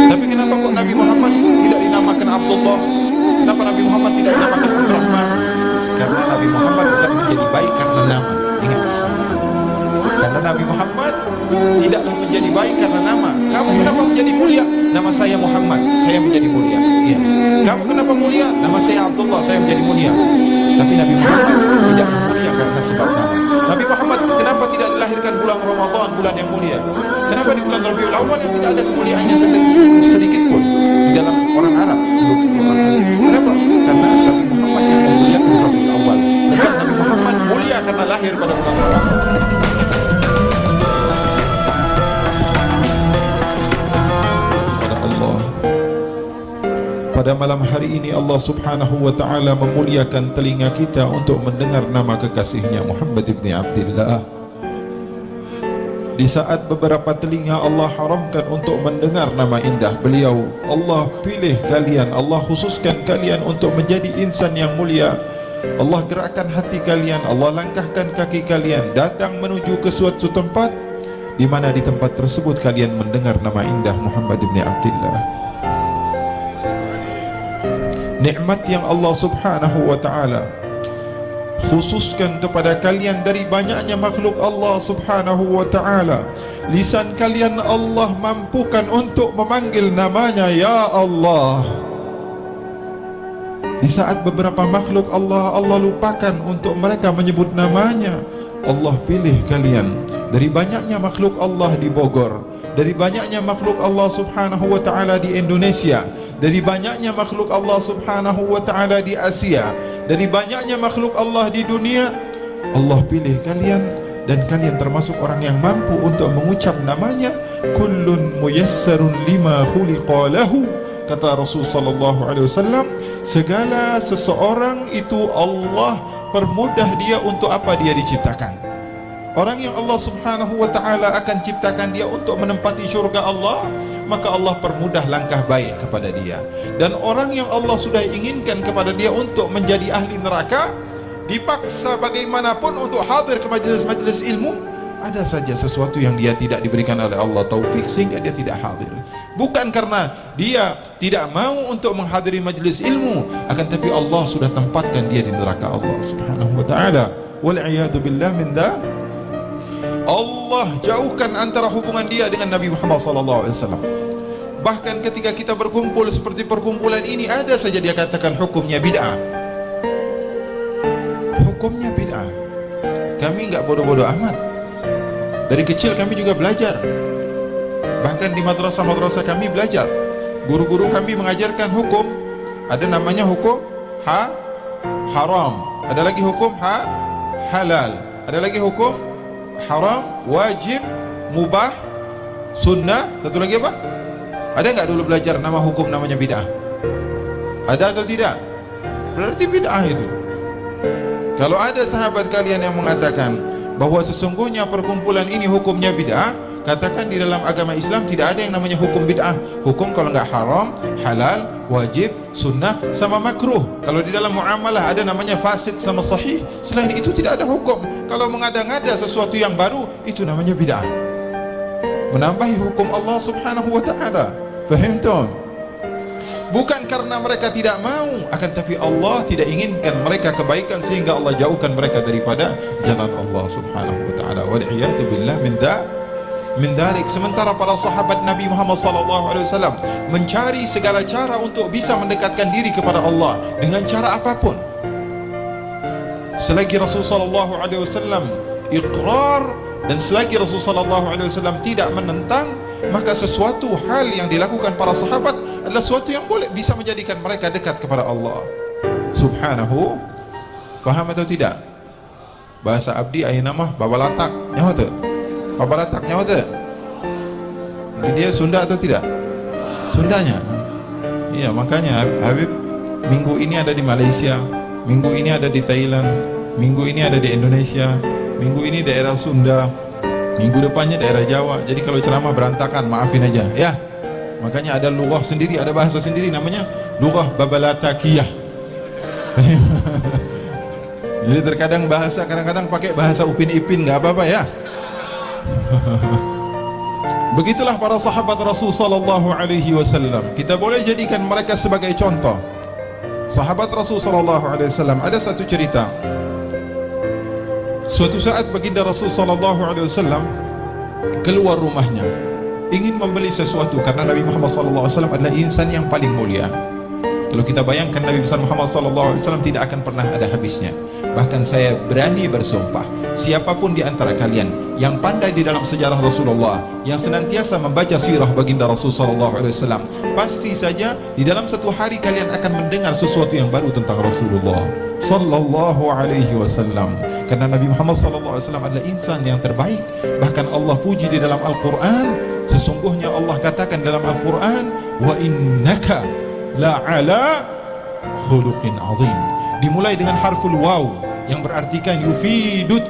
Tapi kenapa kok Nabi Muhammad tidak dinamakan Abdullah? Kenapa Nabi Muhammad tidak dinamakan Abdurrahman? Karena Nabi Muhammad bukan menjadi baik karena nama. Ingat bersama. Karena Nabi Muhammad tidaklah menjadi baik karena nama. Kamu kenapa menjadi mulia? Nama saya Muhammad, saya menjadi mulia. Iya. Kamu kenapa mulia? Nama saya Abdullah, saya menjadi mulia. Tapi Nabi Muhammad tidak mulia karena sebab nama. Nabi Muhammad kenapa tidak dilahirkan bulan Ramadan, bulan yang mulia? Kenapa di bulan Rabiul Awal yang tidak ada kemuliaannya sedikit pun di dalam orang Arab? Kenapa? Karena Nabi Muhammad yang memuliakan Rabiul Awal. Bukan Nabi Muhammad mulia karena lahir pada bulan Ramadan. Pada malam hari ini Allah subhanahu wa ta'ala memuliakan telinga kita untuk mendengar nama kekasihnya Muhammad ibn Abdillah. Di saat beberapa telinga Allah haramkan untuk mendengar nama indah beliau, Allah pilih kalian, Allah khususkan kalian untuk menjadi insan yang mulia. Allah gerakkan hati kalian, Allah langkahkan kaki kalian datang menuju ke suatu tempat, di mana di tempat tersebut kalian mendengar nama indah Muhammad ibn Abdillah. Nikmat yang Allah subhanahu wa ta'ala khususkan kepada kalian dari banyaknya makhluk Allah subhanahu wa ta'ala. Lisan kalian Allah mampukan untuk memanggil namanya ya Allah. Di saat beberapa makhluk Allah lupakan untuk mereka menyebut namanya, Allah pilih kalian dari banyaknya makhluk Allah di Bogor, dari banyaknya makhluk Allah subhanahu wa ta'ala di Indonesia, dari banyaknya makhluk Allah subhanahu wa ta'ala di Asia, dari banyaknya makhluk Allah di dunia, Allah pilih kalian dan kalian termasuk orang yang mampu untuk mengucap namanya. Kullun muyassarun lima khuliqa lahu, kata Rasul sallallahu alaihi wasallam, segala seseorang itu Allah permudah dia untuk apa dia diciptakan. Orang yang Allah subhanahu wa ta'ala akan ciptakan dia untuk menempati syurga Allah, maka Allah permudah langkah baik kepada dia. Dan orang yang Allah sudah inginkan kepada dia untuk menjadi ahli neraka, dipaksa bagaimanapun untuk hadir ke majelis-majelis ilmu, ada saja sesuatu yang dia tidak diberikan oleh Allah taufik sehingga dia tidak hadir. Bukan karena dia tidak mau untuk menghadiri majelis ilmu, akan tapi Allah sudah tempatkan dia di neraka Allah subhanahu wa ta'ala. Wal'iyadu billah min da. Allah jauhkan antara hubungan dia dengan Nabi Muhammad SAW. Bahkan ketika kita berkumpul seperti perkumpulan ini, ada saja dia katakan hukumnya bid'ah. Hukumnya bid'ah. Kami enggak bodoh-bodoh amat. Dari kecil kami juga belajar. Bahkan di madrasah-madrasah kami belajar. Guru-guru kami mengajarkan hukum. Ada namanya hukum haram. Ada lagi hukum halal. Ada lagi hukum haram, wajib, mubah, sunnah. Satu lagi apa? Ada nggak dulu belajar nama hukum namanya bid'ah? Ada atau tidak? Berarti bid'ah itu. Kalau ada sahabat kalian yang mengatakan bahwa sesungguhnya perkumpulan ini hukumnya bid'ah, katakan di dalam agama Islam tidak ada yang namanya hukum bid'ah. Hukum kalau nggak haram, halal, wajib, sunnah, sama makruh. Kalau di dalam muamalah ada namanya fasid sama sahih. Selain itu tidak ada hukum. Kalau mengada-ngada sesuatu yang baru, itu namanya bid'ah, menambahi hukum Allah subhanahu wa ta'ala. Faham tuan? Bukan karena mereka tidak mau, akan tapi Allah tidak inginkan mereka kebaikan sehingga Allah jauhkan mereka daripada jalan Allah subhanahu wa ta'ala. Wal'iyadu billah min dalik. Sementara para sahabat Nabi Muhammad SAW mencari segala cara untuk bisa mendekatkan diri kepada Allah dengan cara apapun. Selagi Rasulullah SAW iqrar dan selagi Rasulullah SAW tidak menentang, maka sesuatu hal yang dilakukan para sahabat adalah sesuatu yang boleh bisa menjadikan mereka dekat kepada Allah subhanahu. Faham atau tidak? Bahasa abdi ayeuna mah babalatak nyaho teu? Babalatak nyaho teu? Dia Sunda atau tidak? Sundanya. Iya, makanya Habib minggu ini ada di Malaysia, minggu ini ada di Thailand, minggu ini ada di Indonesia, minggu ini daerah Sunda, minggu depannya daerah Jawa. Jadi kalau ceramah berantakan, maafin aja ya. Makanya ada lughah sendiri, ada bahasa sendiri namanya lughah babalatakiyah. Jadi terkadang bahasa, kadang-kadang pakai bahasa Upin Ipin, nggak apa-apa ya. Begitulah para sahabat Rasul sallallahu alaihi wasallam. Kita boleh jadikan mereka sebagai contoh. Sahabat Rasul sallallahu alaihi wasallam, ada satu cerita. Suatu saat baginda Rasul sallallahu alaihi wasallam keluar rumahnya ingin membeli sesuatu, karena Nabi Muhammad sallallahu alaihi wasallam adalah insan yang paling mulia. Kalau kita bayangkan Nabi besar Muhammad sallallahu alaihi wasallam tidak akan pernah ada habisnya. Bahkan saya berani bersumpah, siapapun di antara kalian yang pandai di dalam sejarah Rasulullah, yang senantiasa membaca sirah baginda Rasul sallallahu alaihi wasallam, pasti saja di dalam satu hari kalian akan mendengar sesuatu yang baru tentang Rasulullah sallallahu alaihi wasallam. Karena Nabi Muhammad sallallahu alaihi wasallam adalah insan yang terbaik. Bahkan Allah puji di dalam Al-Qur'an, sesungguhnya Allah katakan dalam Al-Qur'an, wa innaka la ala khuluqin azim. Dimulai dengan harful waw yang berartikan yufidut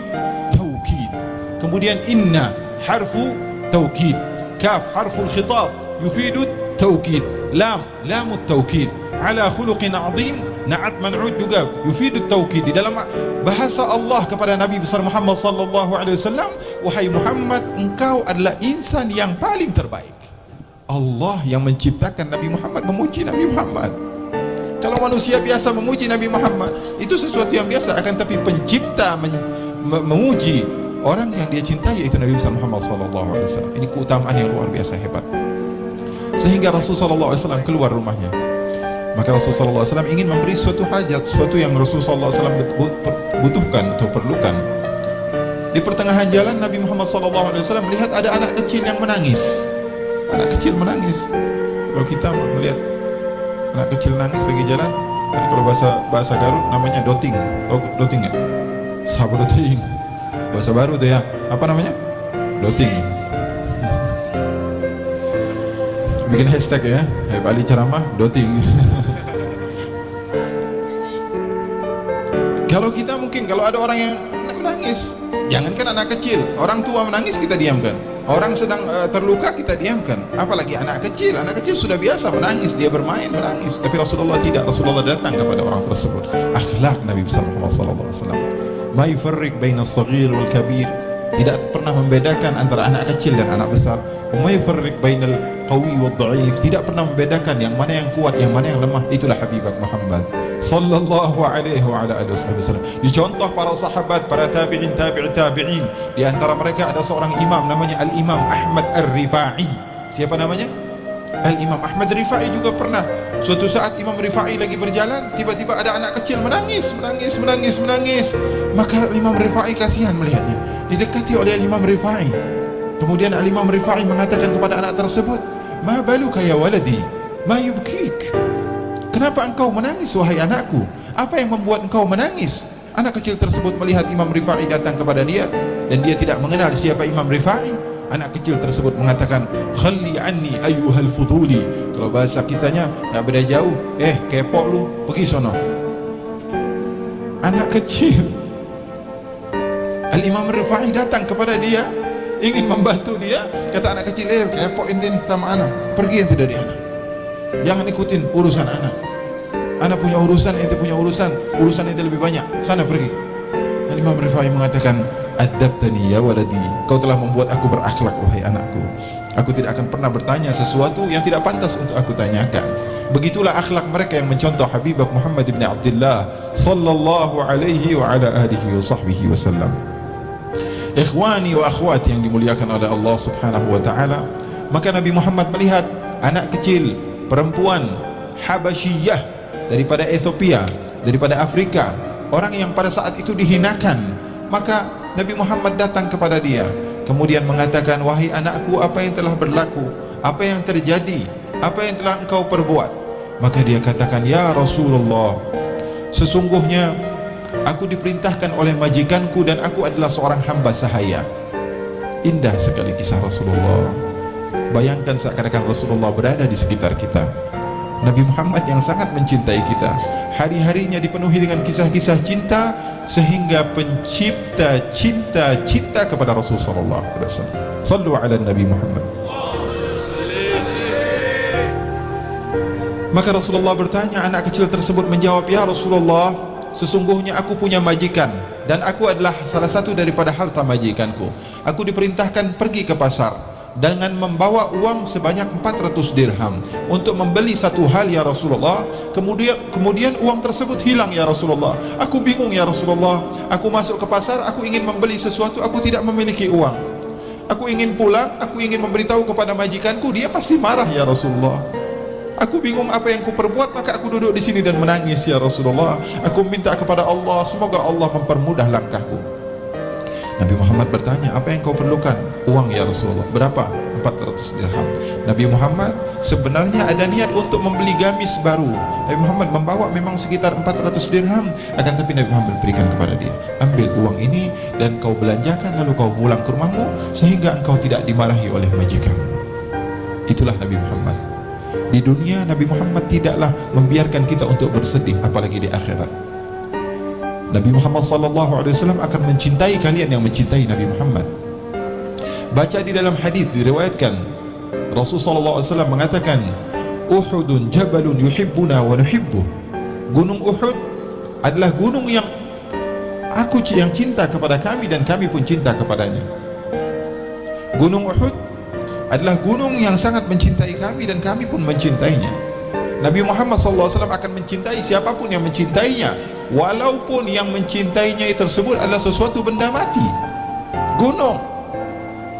taukid, kemudian inna harfu taukid, kaf harful khitab yufidut taukid, lam lamut taukid, ala khuluqin azim na'at man'ud juga yufidut taukid. Di dalam bahasa Allah kepada Nabi besar Muhammad sallallahu alaihi wasallam, wahai Muhammad, engkau adalah insan yang paling terbaik. Allah yang menciptakan Nabi Muhammad memuji Nabi Muhammad. Kalau manusia biasa memuji Nabi Muhammad, itu sesuatu yang biasa, akan tapi pencipta memuji orang yang dia cintai, yaitu Nabi Muhammad sallallahu alaihi wasallam. Ini keutamaan yang luar biasa hebat. Sehingga Rasul sallallahu alaihi wasallam keluar rumahnya. Maka Rasul sallallahu alaihi wasallam ingin memberi suatu hajat, suatu yang Rasul sallallahu alaihi wasallam butuhkan atau perlukan. Di pertengahan jalan Nabi Muhammad sallallahu alaihi wasallam melihat ada anak kecil yang menangis. Anak kecil menangis. Kalau kita melihat anak kecil nangis lagi jalan, kan kalau bahasa Garut namanya doting. Tahu doting ya? Sabar doting. Bahasa baru tuh ya. Apa namanya? Doting. Bikin hashtag ya. Bali ceramah doting. Kalau kita mungkin kalau ada orang yang menangis, jangankan anak kecil, orang tua menangis kita diamkan. Orang sedang terluka kita diamkan, apalagi anak kecil. Anak kecil sudah biasa menangis, dia bermain menangis. Tapi Rasulullah tidak. Rasulullah datang kepada orang tersebut. Akhlak Nabi besar Muhammad sallallahu alaihi wasallam, ma yufarriq baina as-saghir wal kabir, tidak pernah membedakan antara anak kecil dan anak besar. Ma yufarriq bainal qawi wad dhaif, tidak pernah membedakan yang mana yang kuat, yang mana yang lemah. Itulah Habibak Muhammad sallallahu alaihi wa ala alihi wasallam. Dicontoh para sahabat, para tabi'in, tabi'in. Di antara mereka ada seorang imam namanya Al-Imam Ahmad Ar-Rifai. Siapa namanya? Al-Imam Ahmad Rifai juga pernah. Suatu saat Imam Rifai lagi berjalan, tiba-tiba ada anak kecil menangis. Maka Imam Rifai kasihan melihatnya. Didekati oleh Imam Rifai. Kemudian Al-Imam Rifai mengatakan kepada anak tersebut, "Ma baluka ya waladi? Ma yubkik?" Kenapa engkau menangis wahai anakku? Apa yang membuat engkau menangis? Anak kecil tersebut melihat Imam Rifai datang kepada dia, dan dia tidak mengenal siapa Imam Rifai. Anak kecil tersebut mengatakan, "Khalli anni ayyuhal fuduli." Kalau bahasa kitanya enggak beda jauh, kepo lu, pergi sono. Anak kecil. Al-Imam Rifai datang kepada dia, ingin membantu dia. Kata anak kecil, kepo ini sama anak, pergi ente dari anak, jangan ikutin urusan anak. Anak punya urusan, ente punya urusan ente lebih banyak, sana pergi. Dan Imam Rifai mengatakan, "Adabtani ya waladi." Kau telah membuat aku berakhlak wahai anakku. Aku tidak akan pernah bertanya sesuatu yang tidak pantas untuk aku tanyakan. Begitulah akhlak mereka yang mencontoh Habibak Muhammad ibn Abdullah sallallahu alaihi wa ala alihi wa sahbihi wasallam. Ikhwani wa akhwati yang dimuliakan oleh Allah subhanahu wa ta'ala, maka Nabi Muhammad melihat anak kecil, perempuan Habasyiyah daripada Ethiopia, daripada Afrika, orang yang pada saat itu dihinakan. Maka Nabi Muhammad datang kepada dia, kemudian mengatakan, "Wahai anakku, apa yang telah berlaku? Apa yang terjadi? Apa yang telah engkau perbuat?" Maka dia katakan, "Ya Rasulullah, sesungguhnya aku diperintahkan oleh majikanku dan aku adalah seorang hamba sahaya." Indah sekali kisah Rasulullah. Bayangkan seakan-akan Rasulullah berada di sekitar kita. Nabi Muhammad yang sangat mencintai kita, hari-harinya dipenuhi dengan kisah-kisah cinta, sehingga pencipta cinta kepada Rasulullah SAW. Sallu ala Nabi Muhammad. Maka Rasulullah bertanya, anak kecil tersebut menjawab, "Ya Rasulullah, sesungguhnya aku punya majikan dan aku adalah salah satu daripada harta majikanku. Aku diperintahkan pergi ke pasar. dengan membawa uang sebanyak 400 dirham untuk membeli satu hal ya Rasulullah. Kemudian uang tersebut hilang ya Rasulullah. Aku bingung ya Rasulullah. Aku masuk ke pasar, aku ingin membeli sesuatu, aku tidak memiliki uang. Aku ingin pulang, aku ingin memberitahu kepada majikanku, dia pasti marah ya Rasulullah. Aku bingung apa yang ku perbuat, maka aku duduk di sini dan menangis ya Rasulullah. Aku minta kepada Allah, semoga Allah mempermudah langkahku. Nabi Muhammad bertanya, apa yang kau perlukan? Uang ya Rasulullah. Berapa? 400 dirham. Nabi Muhammad sebenarnya ada niat untuk membeli gamis baru. Nabi Muhammad membawa memang sekitar 400 dirham, akan tapi Nabi Muhammad berikan kepada dia, ambil uang ini dan kau belanjakan, lalu kau pulang ke rumahmu sehingga engkau tidak dimarahi oleh majikanmu. Itulah Nabi Muhammad. Di dunia Nabi Muhammad tidaklah membiarkan kita untuk bersedih, apalagi di akhirat. Nabi Muhammad SAW akan mencintai kalian yang mencintai Nabi Muhammad. Baca di dalam hadis diriwayatkan Rasulullah SAW mengatakan, Uhudun jabalun yuhibbuna wa nuhibbuh. Gunung Uhud adalah gunung yang yang cinta kepada kami dan kami pun cinta kepadanya. Gunung Uhud adalah gunung yang sangat mencintai kami dan kami pun mencintainya. Nabi Muhammad SAW akan mencintai siapapun yang mencintainya, walaupun yang mencintainya tersebut adalah sesuatu benda mati, gunung.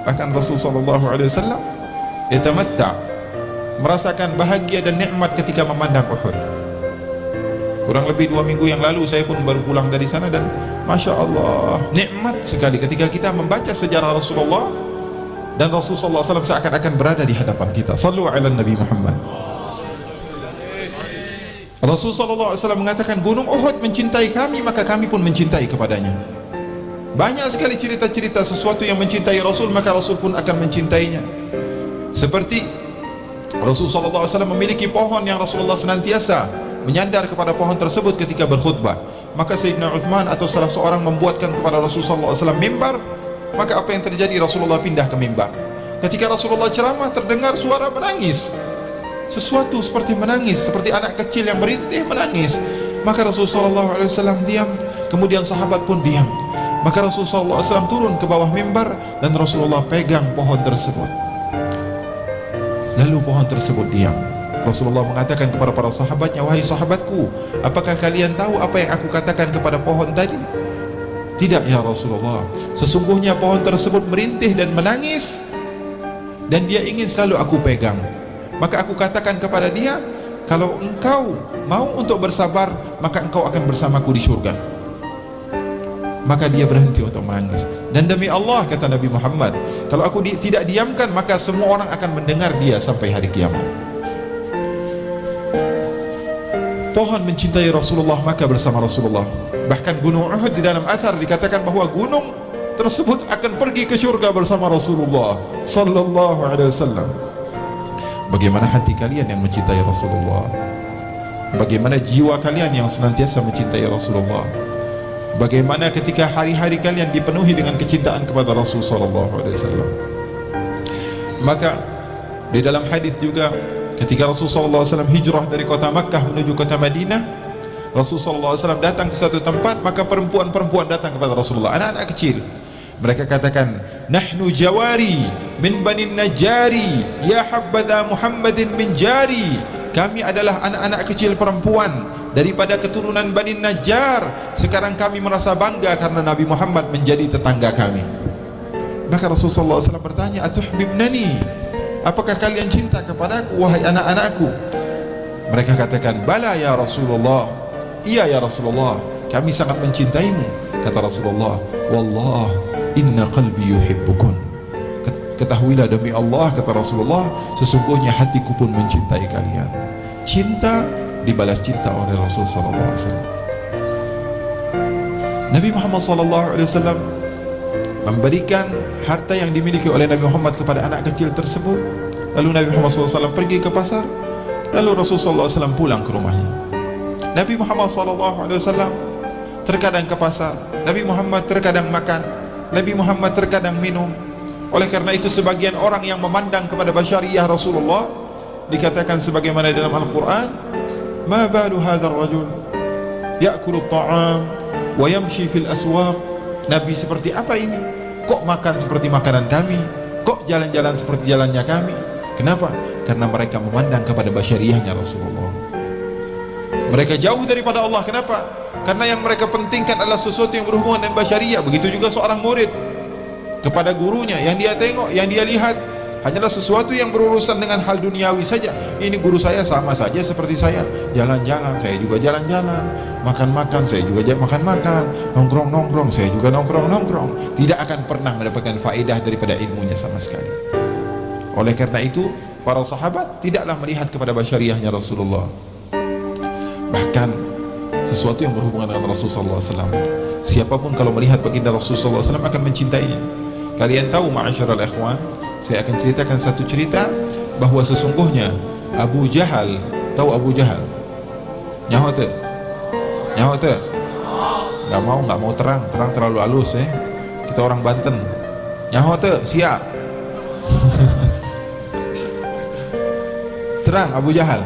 Bahkan Rasulullah SAW yatamatta, merasakan bahagia dan nikmat ketika memandang Uhud. Kurang lebih 2 minggu yang lalu saya pun baru pulang dari sana dan Masya Allah, nikmat sekali ketika kita membaca sejarah Rasulullah dan Rasulullah SAW seakan-akan berada di hadapan kita. Sallu ala Nabi Muhammad. Rasulullah SAW mengatakan, gunung Uhud mencintai kami, maka kami pun mencintai kepadanya. Banyak sekali cerita-cerita sesuatu yang mencintai Rasul, maka Rasul pun akan mencintainya. Seperti Rasulullah SAW memiliki pohon yang Rasulullah senantiasa menyandar kepada pohon tersebut ketika berkhutbah. Maka Sayyidina Uthman atau salah seorang membuatkan kepada Rasulullah SAW mimbar, maka apa yang terjadi? Rasulullah pindah ke mimbar. Ketika Rasulullah ceramah, terdengar suara menangis, sesuatu seperti menangis, seperti anak kecil yang merintih menangis. Maka Rasulullah SAW diam, kemudian sahabat pun diam. Maka Rasulullah SAW turun ke bawah mimbar dan Rasulullah pegang pohon tersebut. Lalu pohon tersebut diam. Rasulullah mengatakan kepada para sahabatnya, wahai sahabatku, apakah kalian tahu apa yang aku katakan kepada pohon tadi? Tidak ya Rasulullah, sesungguhnya pohon tersebut merintih dan menangis dan dia ingin selalu aku pegang. Maka aku katakan kepada dia, kalau engkau mau untuk bersabar, maka engkau akan bersamaku di surga. Maka dia berhenti untuk menangis. Dan demi Allah, kata Nabi Muhammad, kalau aku tidak diamkan, maka semua orang akan mendengar dia sampai hari kiamat. Pohon mencintai Rasulullah, maka bersama Rasulullah. Bahkan gunung Uhud di dalam athar dikatakan bahwa gunung tersebut akan pergi ke surga bersama Rasulullah sallallahu alaihi wasallam. Bagaimana hati kalian yang mencintai Rasulullah? Bagaimana jiwa kalian yang senantiasa mencintai Rasulullah? Bagaimana ketika hari-hari kalian dipenuhi dengan kecintaan kepada Rasul sallallahu alaihi wasallam? Maka di dalam hadis juga ketika Rasul sallallahu alaihi wasallam hijrah dari kota Makkah menuju kota Madinah, Rasul sallallahu alaihi wasallam datang ke satu tempat, maka perempuan-perempuan datang kepada Rasulullah, anak-anak kecil. Mereka katakan, nahnu jawari min bani najari, ya habbada Muhammadin min jari. Kami adalah anak-anak kecil perempuan daripada keturunan Bani Najjar. Sekarang kami merasa bangga karena Nabi Muhammad menjadi tetangga kami. Maka Rasulullah SAW bertanya, atuhbibnani, apakah kalian cinta kepadaku wahai anak-anakku? Mereka katakan, bala ya Rasulullah, iya ya Rasulullah, kami sangat mencintaimu. Kata Rasulullah, wallah inna qalbi yuhibbukun. Ketahuilah demi Allah, kata Rasulullah, sesungguhnya hatiku pun mencintai kalian. Cinta dibalas cinta oleh Rasul sallallahu alaihi wasallam. Nabi Muhammad sallallahu alaihi wasallam memberikan harta yang dimiliki oleh Nabi Muhammad kepada anak kecil tersebut. Lalu Nabi Muhammad SAW pergi ke pasar, lalu Rasulullah SAW pulang ke rumahnya. Nabi Muhammad SAW terkadang ke pasar, Nabi Muhammad terkadang makan, Nabi Muhammad terkadang minum. Oleh karena itu sebagian orang yang memandang kepada basyariyah Rasulullah dikatakan sebagaimana dalam Al-Quran, ma balu hadzal rajul ya'kulu at-ta'am wa yamshi fil aswaq. Nabi seperti apa ini? Kok makan seperti makanan kami, kok jalan-jalan seperti jalannya kami? Kenapa? Karena mereka memandang kepada basyariahnya Rasulullah. Mereka jauh daripada Allah. Kenapa? Karena yang mereka pentingkan adalah sesuatu yang berhubungan dengan basyariah. Begitu juga seorang murid kepada gurunya, yang dia tengok, yang dia lihat hanyalah sesuatu yang berurusan dengan hal duniawi saja. Ini guru saya sama saja seperti saya, jalan-jalan, saya juga jalan-jalan, makan-makan, saya juga makan-makan, nongkrong-nongkrong, saya juga nongkrong-nongkrong. Tidak akan pernah mendapatkan faedah daripada ilmunya sama sekali. Oleh karena itu, para sahabat tidaklah melihat kepada basyariahnya Rasulullah. Bahkan sesuatu yang berhubungan dengan Rasulullah SAW, siapapun kalau melihat baginda Rasulullah SAW akan mencintainya. Kalian tahu ma'asyiral ikhwan, saya akan ceritakan satu cerita bahwa sesungguhnya Abu Jahal, tahu Abu Jahal? Nyaho tu? Nyaho tu? Nggak mau terang terlalu halus kita orang Banten. Nyaho tu? Siap. Terang Abu Jahal.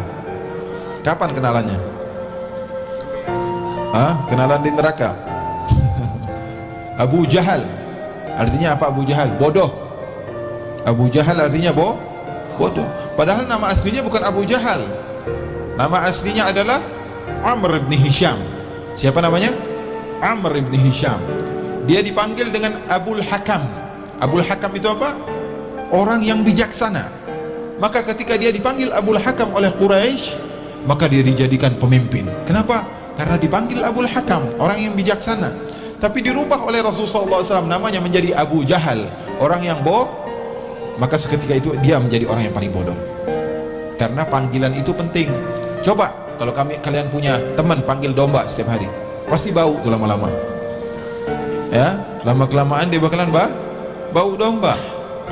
Kapan kenalannya? Kenalan di neraka. Abu Jahal artinya apa? Abu Jahal bodoh. Abu Jahal artinya bodoh. Padahal nama aslinya bukan Abu Jahal. Nama aslinya adalah Amr ibn Hisham. Siapa namanya? Amr ibn Hisham. Dia dipanggil dengan Abul Hakam. Abul Hakam itu apa? Orang yang bijaksana. Maka ketika dia dipanggil Abul Hakam oleh Quraisy, maka dia dijadikan pemimpin. Kenapa? Karena dipanggil Abul Hakam, orang yang bijaksana. Tapi dirubah oleh Rasulullah SAW namanya menjadi Abu Jahal, orang yang maka seketika itu dia menjadi orang yang paling bodoh. Karena panggilan itu penting. Coba kalau kalian punya teman panggil domba setiap hari, pasti bau tuh lama-lama. Ya, lama-kelamaan dia bakalan bau domba.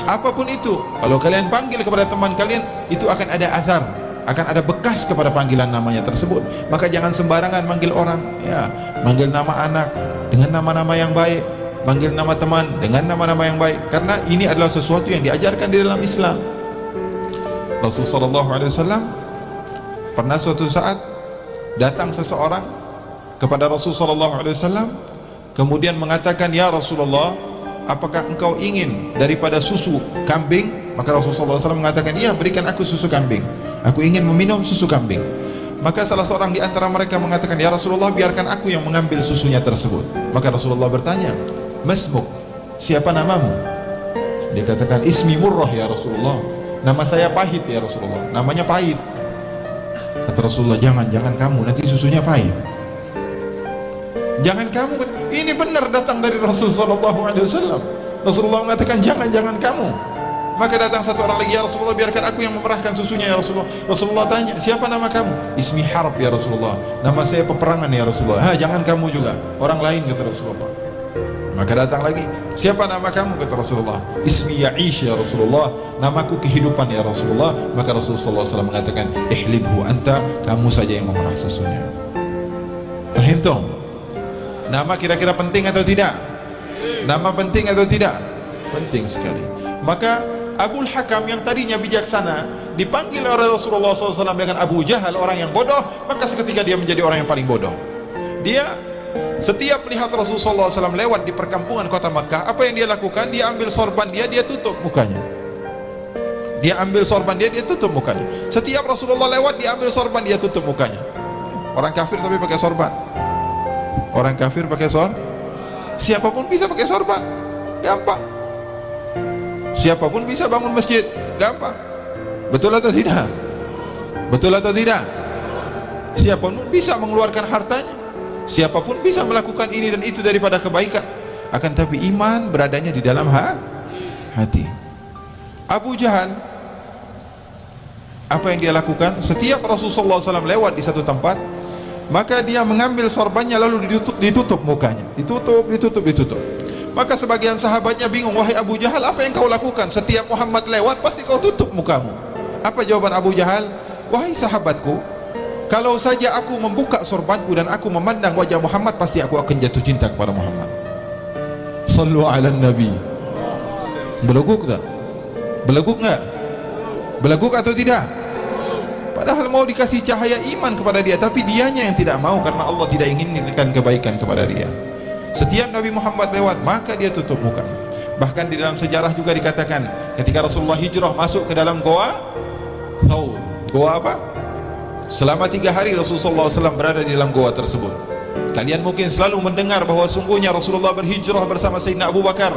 Apapun itu, kalau kalian panggil kepada teman kalian, itu akan ada athar, akan ada bekas kepada panggilan namanya tersebut. Maka jangan sembarangan manggil orang, ya, manggil nama anak dengan nama-nama yang baik, manggil nama teman dengan nama-nama yang baik, karena ini adalah sesuatu yang diajarkan di dalam Islam. Rasulullah SAW pernah suatu saat datang seseorang kepada Rasulullah SAW, kemudian mengatakan, ya Rasulullah, apakah engkau ingin daripada susu kambing? Maka Rasulullah SAW mengatakan, iya, berikan aku susu kambing, aku ingin meminum susu kambing. Maka salah seorang di antara mereka mengatakan, ya Rasulullah, biarkan aku yang mengambil susunya tersebut. Maka Rasulullah bertanya, masmuk, siapa namamu? Dia katakan, ismi murrah ya Rasulullah, nama saya pahit ya Rasulullah, namanya pahit. Kata Rasulullah, jangan kamu, nanti susunya pahit. Jangan kamu. Ini benar datang dari Rasulullah SAW. Rasulullah mengatakan, jangan kamu. Maka datang satu orang lagi, ya Rasulullah, biarkan aku yang memerahkan susunya ya Rasulullah. Rasulullah tanya, siapa nama kamu? Ismi Harb ya Rasulullah, nama saya peperangan ya Rasulullah. Jangan kamu juga, orang lain, kata Rasulullah. Maka datang lagi, siapa nama kamu? Kata Rasulullah, Ismi Ya'ish ya Rasulullah, namaku kehidupan ya Rasulullah. Maka Rasulullah SAW mengatakan, ihlibhu anta, kamu saja yang memerah susunya. Fahim dong? Nama kira-kira penting atau tidak? Nama penting atau tidak? Penting sekali. Maka Abul Hakam yang tadinya bijaksana dipanggil oleh Rasulullah SAW dengan Abu Jahal, orang yang bodoh, maka seketika dia menjadi orang yang paling bodoh. Dia setiap melihat Rasulullah SAW lewat di perkampungan kota Makkah, apa yang dia lakukan? Dia ambil sorban dia tutup mukanya. Dia ambil sorban dia tutup mukanya. Setiap Rasulullah lewat, dia ambil sorban dia tutup mukanya. Orang kafir tapi pakai sorban. Orang kafir pakai sorban. Siapapun bisa pakai sorban, gampang. Siapapun bisa bangun masjid, gampang. Betul atau tidak? Betul atau tidak? Siapapun bisa mengeluarkan hartanya, siapapun bisa melakukan ini dan itu daripada kebaikan. Akan tapi iman beradanya di dalam hati. Abu Jahal, apa yang dia lakukan? Setiap Rasulullah SAW lewat di satu tempat, maka dia mengambil sorbannya lalu ditutup mukanya, ditutup. Maka sebagian sahabatnya bingung, wahai Abu Jahal, apa yang kau lakukan? Setiap Muhammad lewat pasti kau tutup mukamu. Apa jawaban Abu Jahal? Wahai sahabatku, kalau saja aku membuka sorbanku dan aku memandang wajah Muhammad, pasti aku akan jatuh cinta kepada Muhammad. Sallu ala Nabi. Beleguk tak? Beleguk enggak? Beleguk atau tidak? Padahal mau dikasih cahaya iman kepada dia, tapi dianya yang tidak mau karena Allah tidak inginkan kebaikan kepada dia. Setiap Nabi Muhammad lewat, maka dia tutup mukanya. Bahkan di dalam sejarah juga dikatakan ketika Rasulullah hijrah masuk ke dalam goa Thawr. Goa apa? Selama 3 hari Rasulullah SAW berada di dalam goa tersebut. Kalian mungkin selalu mendengar bahawa sungguhnya Rasulullah berhijrah bersama Sayyidina Abu Bakar.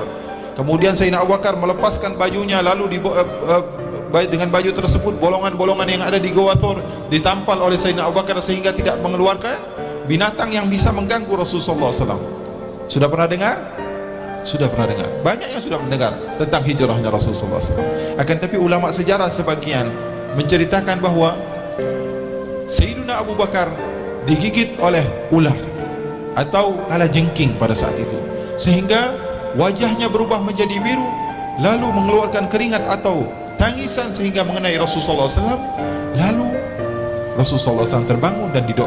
Kemudian Sayyidina Abu Bakar melepaskan bajunya, lalu dengan baju tersebut bolongan-bolongan yang ada di goa Thawr ditampal oleh Sayyidina Abu Bakar sehingga tidak mengeluarkan binatang yang bisa mengganggu Rasulullah SAW. Sudah pernah dengar? Sudah pernah dengar. Banyak yang sudah mendengar tentang hijrahnya Rasulullah SAW. Akan tapi ulama sejarah sebagian menceritakan bahawa Sayyidina Abu Bakar digigit oleh ular atau kalajengking pada saat itu, sehingga wajahnya berubah menjadi biru, lalu mengeluarkan keringat atau tangisan sehingga mengenai Rasulullah SAW. Lalu Rasulullah SAW terbangun dan didoakan.